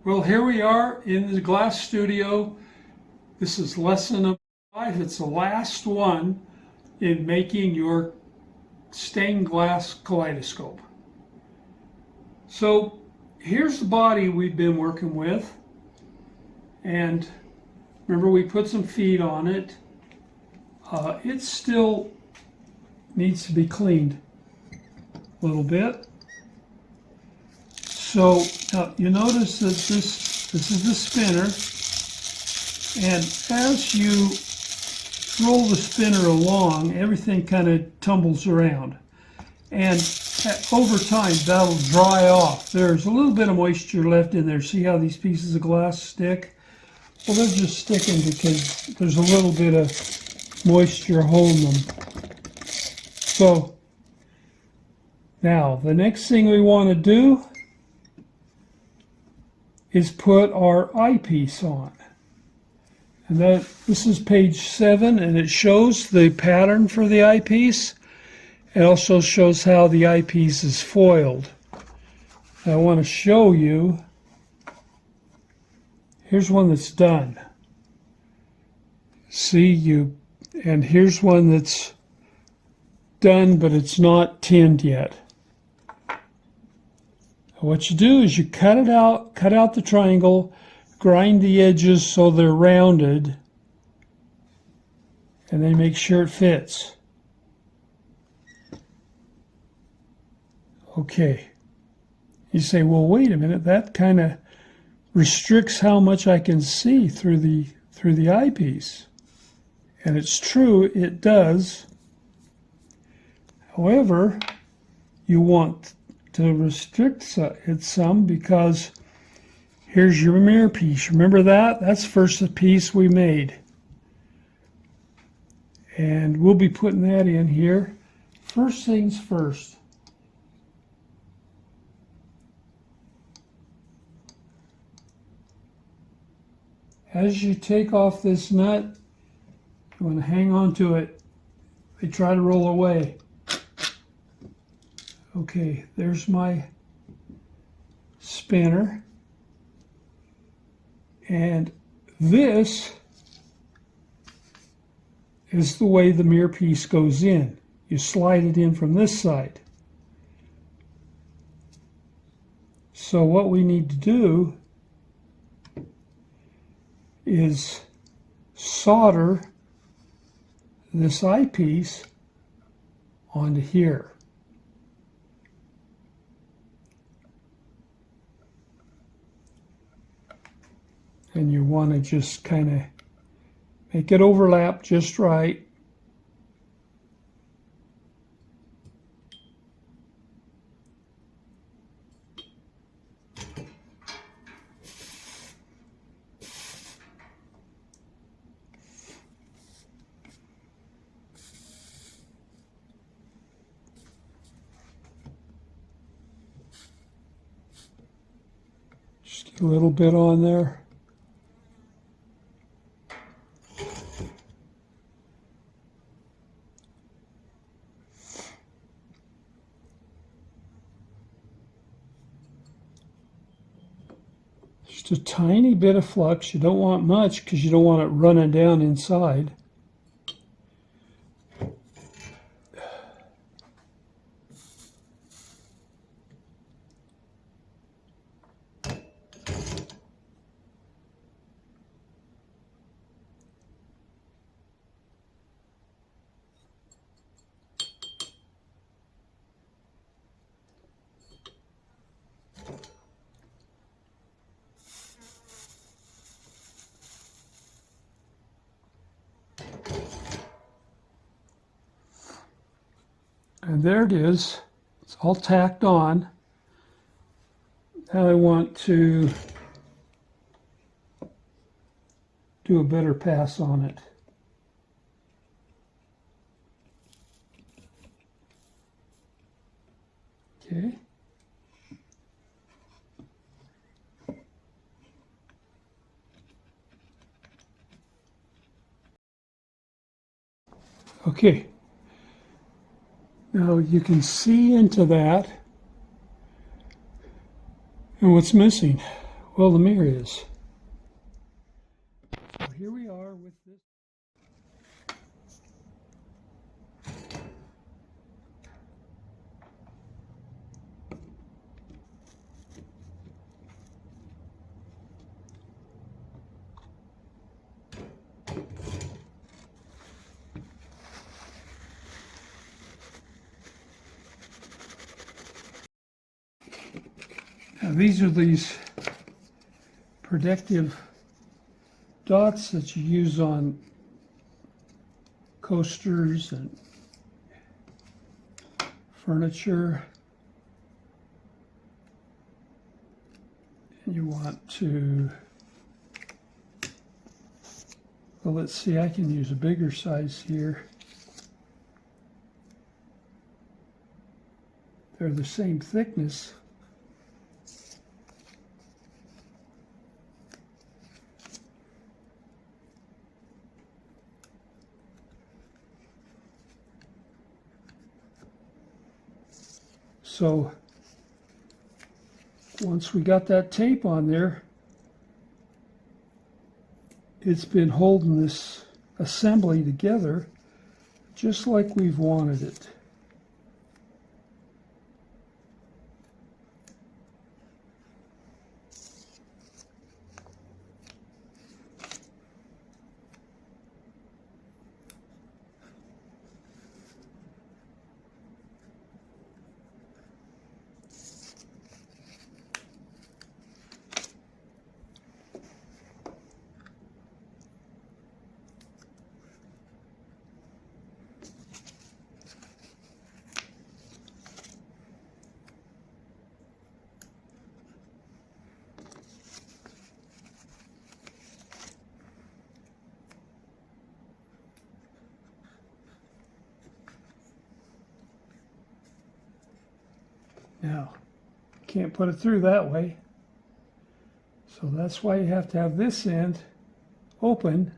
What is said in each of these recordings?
Well, here we are in the glass studio. This is lesson 5. It's the last one in making your stained glass kaleidoscope. So here's the body we've been working with. And remember, we put some feet on it. It still needs to be cleaned a little bit. So you notice that this is the spinner, and as you roll the spinner along, everything kind of tumbles around, and over time that'll dry off. There's a little bit of moisture left in there. See how these pieces of glass stick? Well, they're just sticking because there's a little bit of moisture holding them. So now the next thing we want to do is put our eyepiece on. And this is page 7, and it shows the pattern for the eyepiece. It also shows how the eyepiece is foiled. I want to show you. Here's one that's done. See, and here's one that's done, but it's not tinned yet. What you do is you cut it out, cut out the triangle, grind the edges so they're rounded, and then make sure it fits. Okay. You say, well, wait a minute, that kind of restricts how much I can see through the eyepiece. And it's true, it does. However, you want to restrict it some, because here's your mirror piece. Remember that? That's the first piece we made. And we'll be putting that in here. First things first. As you take off this nut, you want to hang on to it. They try to roll away. Okay, there's my spinner. And this is the way the mirror piece goes in. You slide it in from this side. So what we need to do is solder this eyepiece onto here. And you want to just kind of make it overlap just right. Just get a little bit on there. Just a tiny bit of flux. You don't want much because you don't want it running down inside. And there it is. It's all tacked on. Now I want to do a better pass on it. Okay. Okay. Now you can see into that. And what's missing? Well, the mirror is. So here we are with this. Now these are these protective dots that you use on coasters and furniture. And you want to, well, let's see, I can use a bigger size here. They're the same thickness. So once we got that tape on there, it's been holding this assembly together just like we've wanted it. Now, can't put it through that way. So that's why you have to have this end open.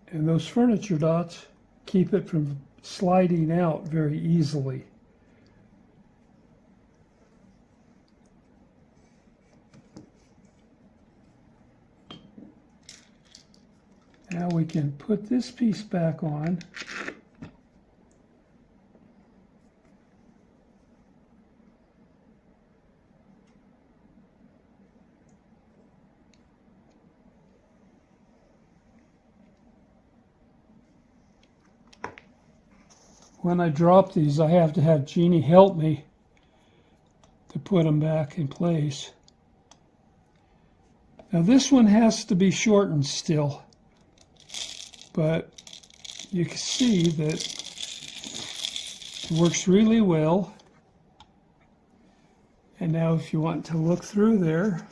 And those furniture dots keep it from sliding out very easily. Now we can put this piece back on. When I drop these, I have to have Jeannie help me to put them back in place. Now this one has to be shortened still, but you can see that it works really well. And now if you want to look through there,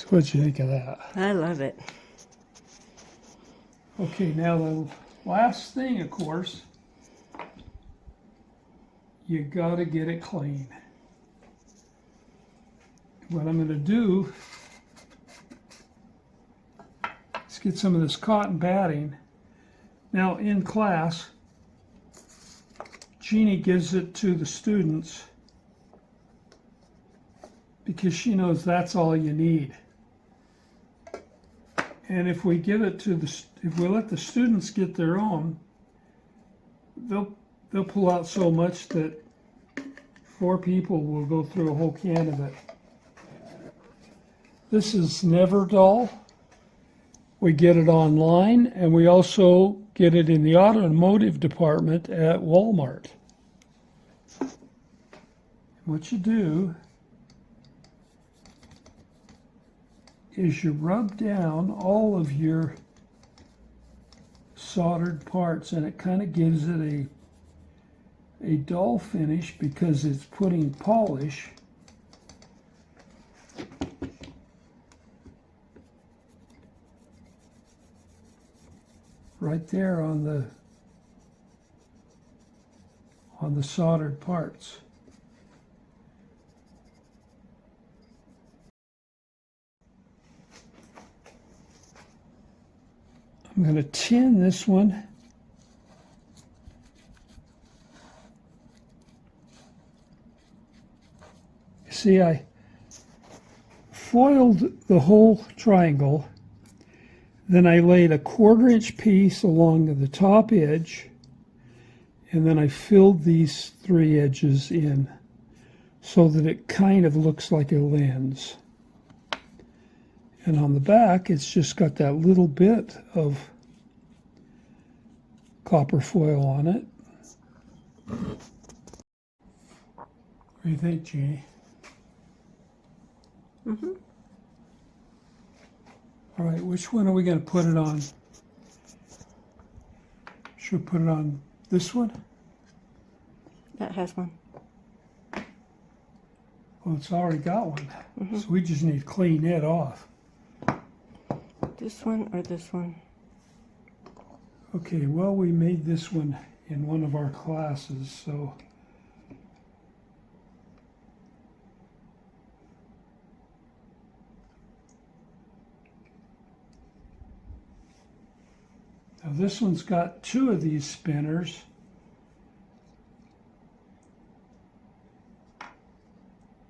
what'd you think of that? I love it. Okay, now the last thing, of course, you gotta get it clean. What I'm gonna do is get some of this cotton batting. Now in class, Jeannie gives it to the students because she knows that's all you need. And if we give it to if we let the students get their own, they'll pull out so much that 4 people will go through a whole can of it. This is never dull. We get it online, and we also get it in the automotive department at Walmart. What you do is you rub down all of your soldered parts, and it kind of gives it a dull finish because it's putting polish right there on the soldered parts. I'm going to tin this one. See, I foiled the whole triangle, then I laid a 1/4-inch piece along the top edge, and then I filled these 3 edges in so that it kind of looks like a lens. And on the back, it's just got that little bit of copper foil on it. What do you think, Jeannie? Mm-hmm. All right, which one are we going to put it on? Should we put it on this one? That has one. Well, it's already got one. So we just need to clean it off. This one or this one? Okay, well, we made this one in one of our classes, so now this one's got 2 of these spinners.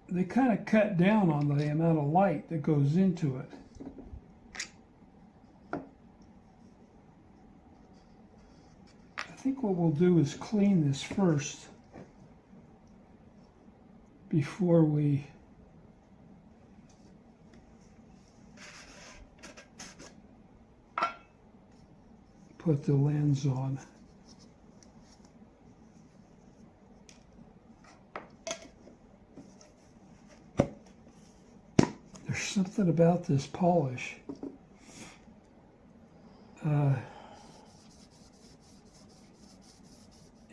They kind of cut down on the amount of light that goes into it. I think what we'll do is clean this first before we put the lens on. There's something about this polish.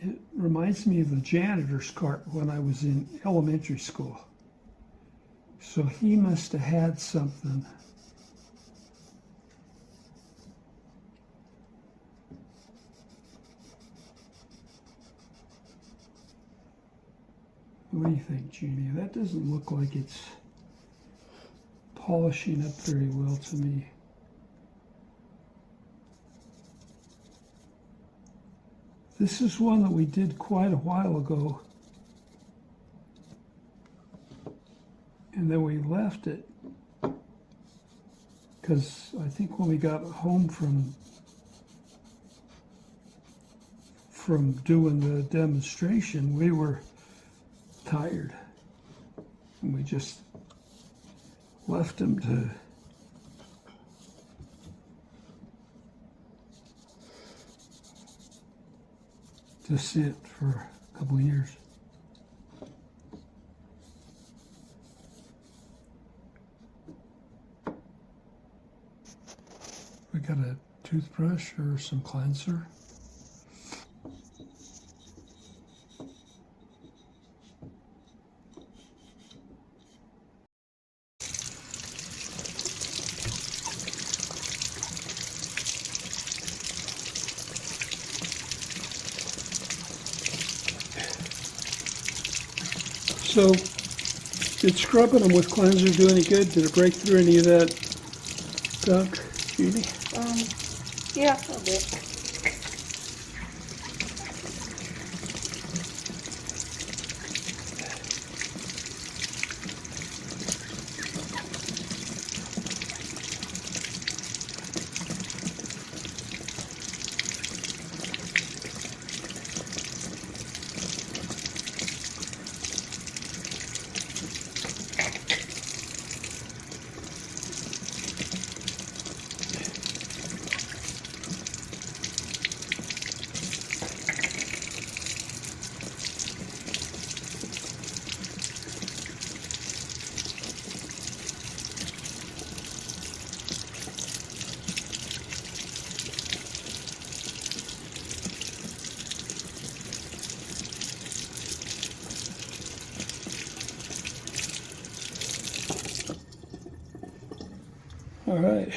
It reminds me of the janitor's cart when I was in elementary school. So he must have had something. What do you think, Jeannie? That doesn't look like it's polishing up very well to me. This is one that we did quite a while ago, and then we left it because I think when we got home from doing the demonstration, we were tired, and we just left them to sit for a couple of years. We got a toothbrush or some cleanser. So, did scrubbing them with cleanser do any good? Did it break through any of that gunk, Judy? Yeah, a little bit. All right.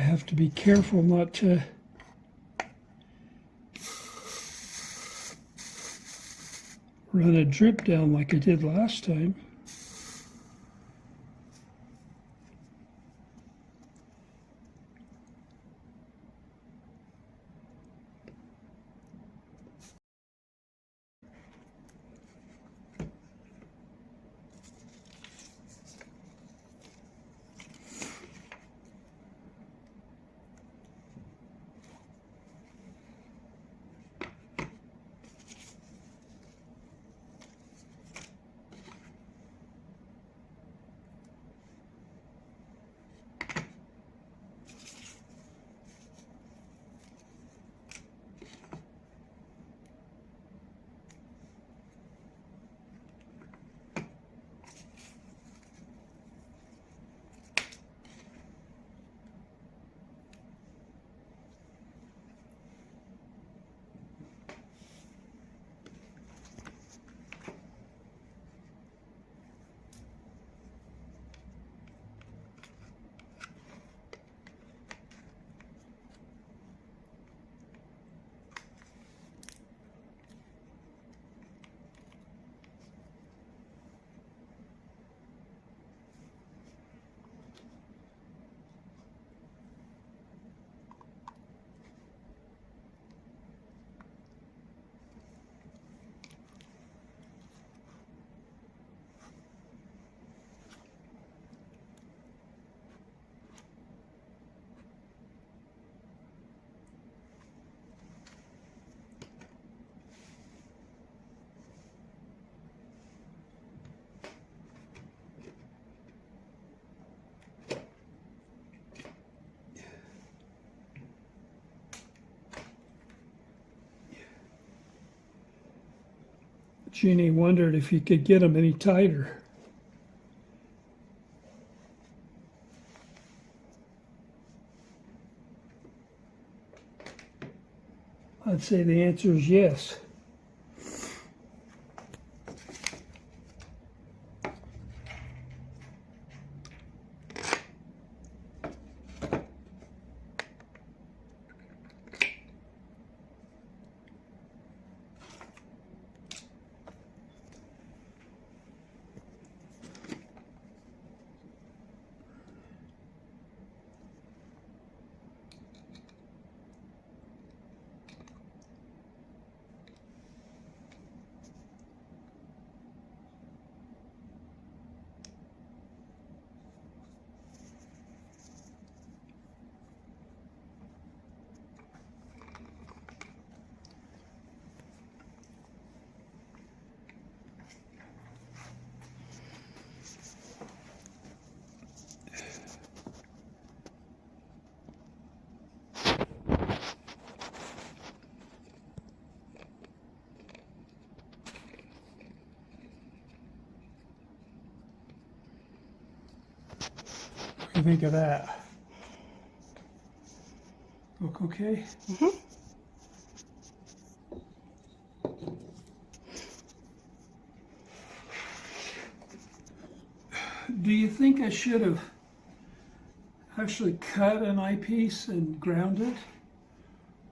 have to be careful not to run a drip down like I did last time. Jeannie wondered if you could get them any tighter. I'd say the answer is yes. What do you think of that? Look okay? Mm-hmm. Do you think I should have actually cut an eyepiece and ground it?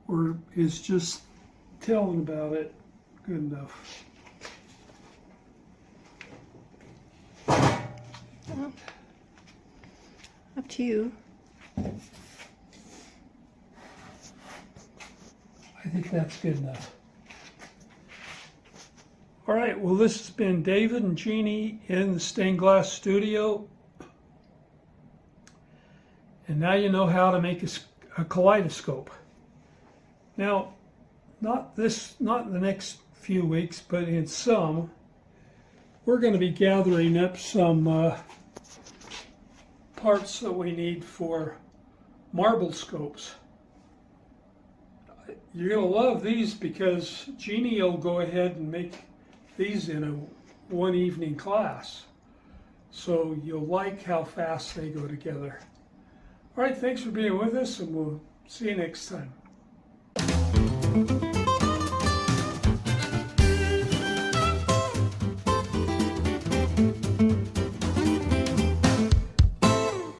Or is just telling about it good enough? Well, up to you. I think that's good enough. All right, well, this has been David and Jeannie in the stained glass studio. And now you know how to make a kaleidoscope. Now, not in the next few weeks, but in some, we're going to be gathering up some parts that we need for marble scopes. You're going to love these because Jeannie will go ahead and make these in a one evening class. So you'll like how fast they go together. All right, thanks for being with us, and we'll see you next time.